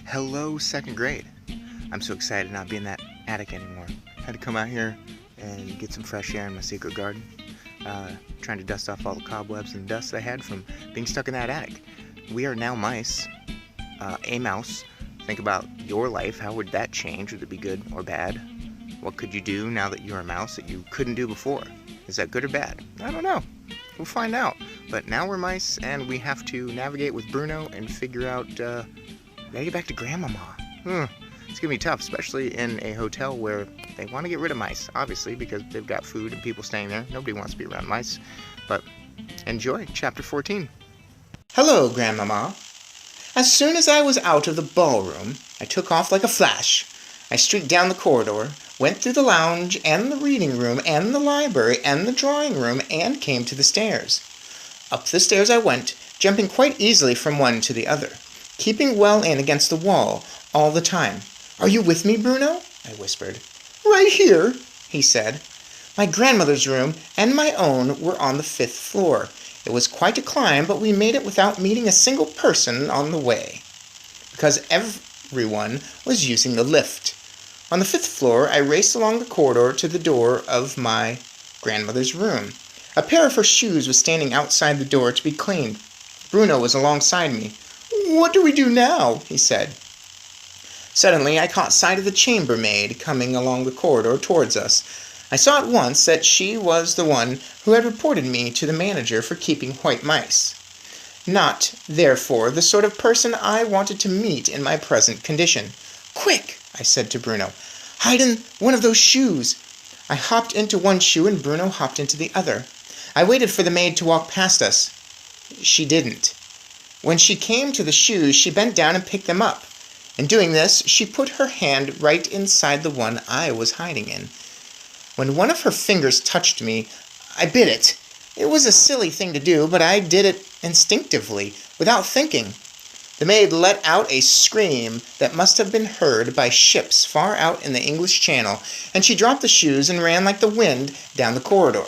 Hello, second grade. I'm so excited to not be in that attic anymore. Had to come out here and get some fresh air in my secret garden. Trying to dust off all the cobwebs and dust I had from being stuck in that attic. We are now mice. A mouse. Think about your life. How would that change? Would it be good or bad? What could you do now that you're a mouse that you couldn't do before? Is that good or bad? I don't know. We'll find out. But now we're mice, and we have to navigate with Bruno and figure out, gotta get back to Grandmama. It's gonna be tough, especially in a hotel where they want to get rid of mice, obviously, because they've got food and people staying there. Nobody wants to be around mice. But enjoy Chapter 14. Hello, Grandmama. As soon as I was out of the ballroom, I took off like a flash. I streaked down the corridor, went through the lounge and the reading room and the library and the drawing room, and came to the stairs. Up the stairs I went, jumping quite easily from one to the other, keeping well in against the wall all the time. "Are you with me, Bruno?" I whispered. "Right here," he said. My grandmother's room and my own were on the 5th floor. It was quite a climb, but we made it without meeting a single person on the way, because everyone was using the lift. On the 5th floor, I raced along the corridor to the door of my grandmother's room. A pair of her shoes was standing outside the door to be cleaned. Bruno was alongside me. "What do we do now?" he said. Suddenly, I caught sight of the chambermaid coming along the corridor towards us. I saw at once that she was the one who had reported me to the manager for keeping white mice. Not, therefore, the sort of person I wanted to meet in my present condition. "Quick!" I said to Bruno. "Hide in one of those shoes." I hopped into one shoe and Bruno hopped into the other. I waited for the maid to walk past us. She didn't. When she came to the shoes, she bent down and picked them up. In doing this, she put her hand right inside the one I was hiding in. When one of her fingers touched me, I bit it. It was a silly thing to do, but I did it instinctively, without thinking. The maid let out a scream that must have been heard by ships far out in the English Channel, and she dropped the shoes and ran like the wind down the corridor.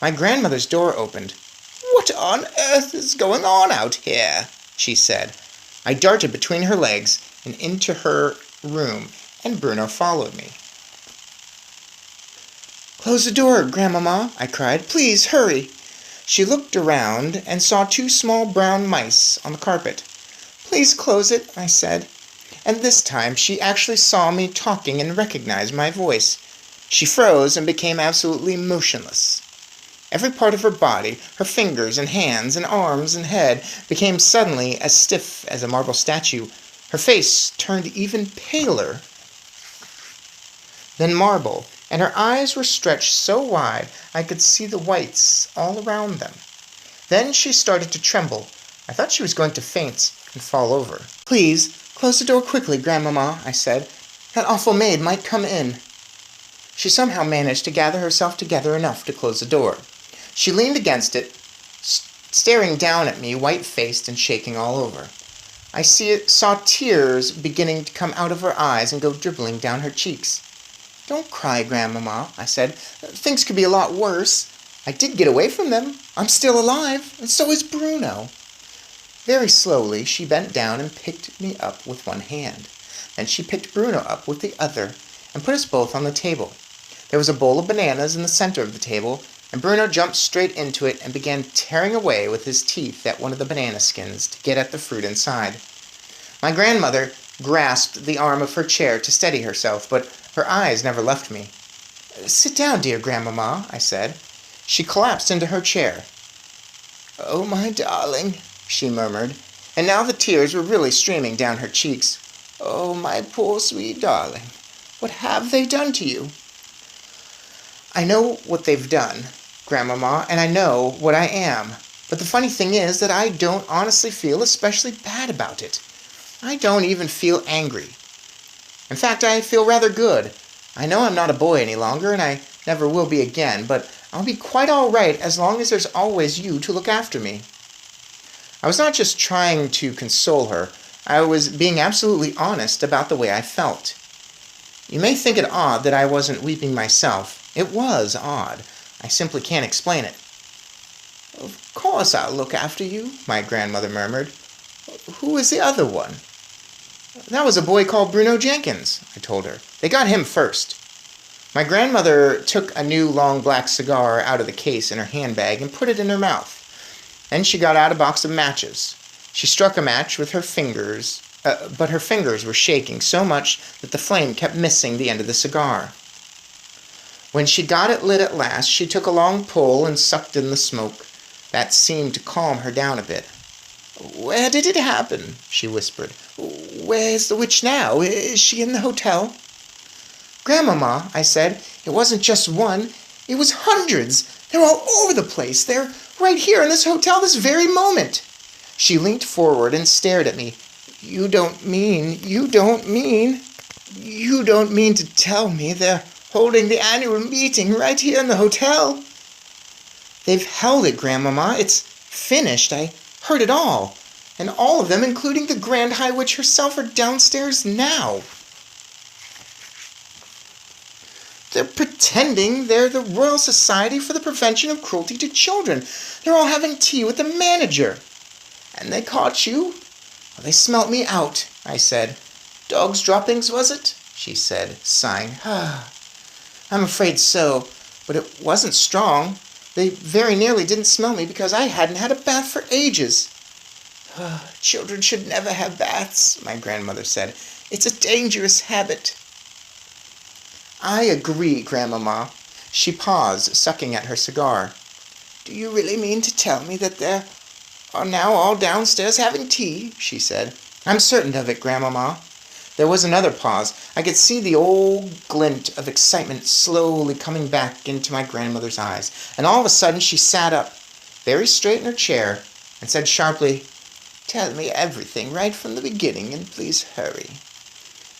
My grandmother's door opened. "What on earth is going on out here?" she said. I darted between her legs and into her room, and Bruno followed me. "Close the door, Grandmama," I cried. "Please, hurry." She looked around and saw 2 small brown mice on the carpet. "Please close it," I said. And this time she actually saw me talking and recognized my voice. She froze and became absolutely motionless. Every part of her body, her fingers and hands and arms and head, became suddenly as stiff as a marble statue. Her face turned even paler than marble, and her eyes were stretched so wide I could see the whites all around them. Then she started to tremble. I thought she was going to faint and fall over. "Please, close the door quickly, Grandmama," I said. "That awful maid might come in." She somehow managed to gather herself together enough to close the door. She leaned against it, staring down at me, white-faced and shaking all over. I saw tears beginning to come out of her eyes and go dribbling down her cheeks. "Don't cry, Grandmama," I said. "Things could be a lot worse. I did get away from them. I'm still alive, and so is Bruno." Very slowly, she bent down and picked me up with one hand. Then she picked Bruno up with the other and put us both on the table. There was a bowl of bananas in the center of the table, and Bruno jumped straight into it and began tearing away with his teeth at one of the banana skins to get at the fruit inside. My grandmother grasped the arm of her chair to steady herself, but her eyes never left me. "Sit down, dear Grandmama," I said. She collapsed into her chair. "Oh, my darling," she murmured, and now the tears were really streaming down her cheeks. "Oh, my poor sweet darling, what have they done to you?" "I know what they've done, Grandmama, and I know what I am. But the funny thing is that I don't honestly feel especially bad about it. I don't even feel angry. In fact, I feel rather good. I know I'm not a boy any longer, and I never will be again, but I'll be quite all right as long as there's always you to look after me." I was not just trying to console her. I was being absolutely honest about the way I felt. You may think it odd that I wasn't weeping myself. It was odd. I simply can't explain it. "Of course I'll look after you," my grandmother murmured. "Who is the other one?" That was a boy called Bruno Jenkins, I told her. They got him first. My grandmother took a new long black cigar out of the case in her handbag and put it in her mouth. Then she got out a box of matches. She struck a match with her fingers, but her fingers were shaking so much that the flame kept missing the end of the cigar. When she got it lit at last, she took a long pull and sucked in the smoke. That seemed to calm her down a bit. "Where did it happen?" she whispered. "Where's the witch now? Is she in the hotel?" "Grandmama," I said, "it wasn't just one. It was hundreds. They're all over the place. They're right here in this hotel this very moment." She leant forward and stared at me. You don't mean to tell me they're holding the annual meeting right here in the hotel?" "They've held it, Grandmama. It's finished. I heard it all. And all of them, including the Grand High Witch herself, are downstairs now. They're pretending they're the Royal Society for the Prevention of Cruelty to Children. They're all having tea with the manager. And they caught you?" "Well, they smelt me out," I said. "Dog's droppings, was it?" she said, sighing. "I'm afraid so, but it wasn't strong. They very nearly didn't smell me because I hadn't had a bath for ages." "Children should never have baths," my grandmother said. "It's a dangerous habit." "I agree, Grandmama." She paused, sucking at her cigar. "Do you really mean to tell me that they are now all downstairs having tea?" she said. "I'm certain of it, Grandmama." There was another pause. I could see the old glint of excitement slowly coming back into my grandmother's eyes, and all of a sudden she sat up, very straight in her chair, and said sharply, "Tell me everything right from the beginning, and please hurry."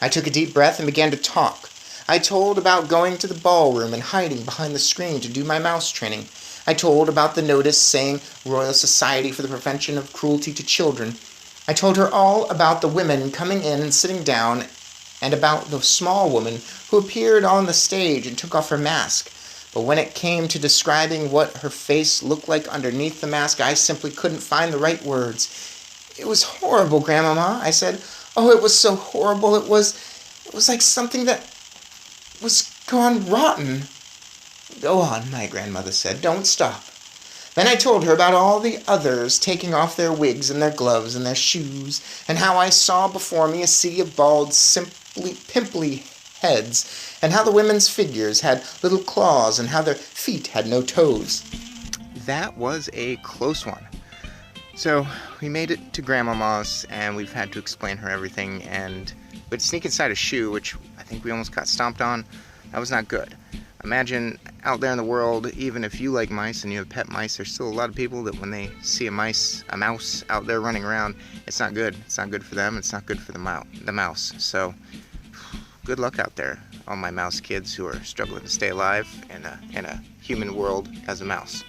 I took a deep breath and began to talk. I told about going to the ballroom and hiding behind the screen to do my mouse training. I told about the notice saying Royal Society for the Prevention of Cruelty to Children. I told her all about the women coming in and sitting down, and about the small woman who appeared on the stage and took off her mask. But when it came to describing what her face looked like underneath the mask, I simply couldn't find the right words. "It was horrible, Grandmama," I said. "Oh, it was so horrible. It was like something that was gone rotten." "Go on," my grandmother said. "Don't stop." Then I told her about all the others taking off their wigs and their gloves and their shoes, and how I saw before me a sea of bald, pimply heads, and how the women's figures had little claws and how their feet had no toes. That was a close one. So we made it to Grandmama's, and we've had to explain her everything, and we'd sneak inside a shoe, which I think we almost got stomped on. That was not good. Imagine out there in the world, even if you like mice and you have pet mice, there's still a lot of people that when they see a mouse out there running around, it's not good. It's not good for them. It's not good for the mouse. So good luck out there, all my mouse kids who are struggling to stay alive in a human world as a mouse.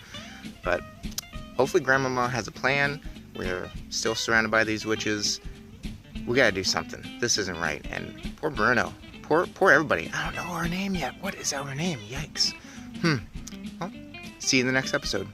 But hopefully Grandmama has a plan. We're still surrounded by these witches. We gotta do something. This isn't right. And poor Bruno. Poor everybody. I don't know our name yet. What is our name? Yikes. Well, see you in the next episode.